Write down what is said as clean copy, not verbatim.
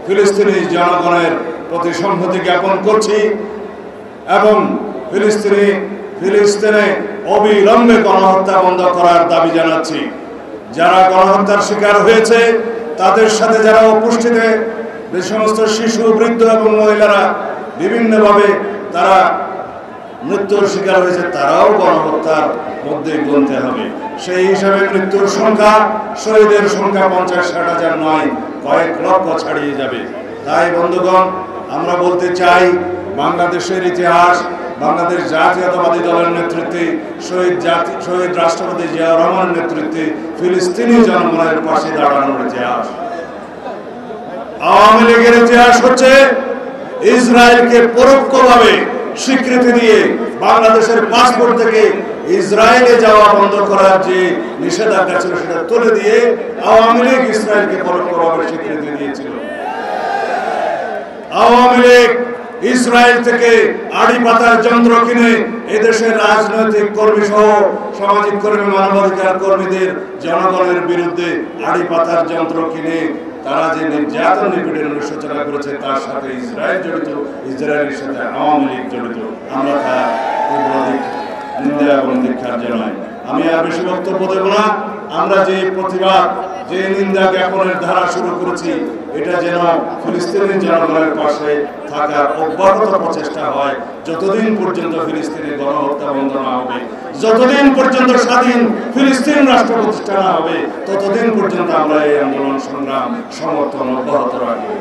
ফিলিস্তিনি জনগণের প্রতি সংহতি জ্ঞাপন করছি এবং ফিলিস্তিনে অবিলম্বে গণহত্যা বন্ধ করার দাবি জানাচ্ছি। যারা গণহত্যার শিকার হয়েছে তাদের সাথে যারা উপস্থিতে যে সমস্ত শিশু, বৃদ্ধ এবং মহিলারা বিভিন্নভাবে তারা মৃত্যুর শিকার হয়েছে তারাও গণহত্যার মধ্যে গুনতে হবে। সেই হিসাবে মৃত্যুর সংখ্যা, শহীদের সংখ্যা 50-60,000 নয়, কয়েক লক্ষ ছাড়িয়ে যাবে। তাই বন্ধুগণ, আমরা বলতে চাই বাংলাদেশের ইতিহাস, বাংলাদেশ জাতীয়তাবাদী দলের নেতৃত্বে শহীদ রাষ্ট্রপতি জিয়াউর রহমানের নেতৃত্বে ফিলিস্তিনি জনগণের পাশে দাঁড়ানোর ইতিহাস। আওয়ামী লীগের ইতিহাস হচ্ছে ইসরায়েলকে পরোক্ষভাবে স্বীকৃতি দিয়ে বাংলাদেশের পাসপোর্ট থেকে ইসরায়েলে যাওয়া বন্ধ করার যে নিষেধাজ্ঞা ছিল সেটা তুলে দিয়ে আওয়ামী লীগ ইসরায়েলকে পরোক্ষভাবে স্বীকৃতি দিয়েছিল। আওয়ামী লীগ ইসরায়েল থেকে আড়ি পাতার যন্ত্র কিনে এদেশের রাজনৈতিক কর্মী সহ সামাজিক কর্মী, মানবাধিকার কর্মীদের জনগণের বিরুদ্ধে আড়ি পাতার যন্ত্র কিনে তারা যে নির্যাতন নিপীড়নের সূচনা করেছে তার সাথে ইসরায়েল জড়িত, ইসরায়েলের সাথে আওয়ামী লীগ জড়িত। আমরা তার তীব্র নিন্দা এবং ধিক্কার জানাই। আমি আর বেশি বক্তব্য দেব না। আমরা যে প্রতিবাদ, যে নিন্দা জ্ঞাপনের ধারা শুরু করেছি, এটা যেন ফিলিস্তিনি জনগণের পাশে থাকার অব্যাহত প্রচেষ্টা হয় যতদিন পর্যন্ত ফিলিস্তিনের গণহত্যা বন্ধ না হবে, যতদিন পর্যন্ত স্বাধীন ফিলিস্তিন রাষ্ট্র প্রতিষ্ঠা না হবে, ততদিন পর্যন্ত আমরা এই আন্দোলন সংগ্রাম সমর্থন অব্যাহত রাখবো।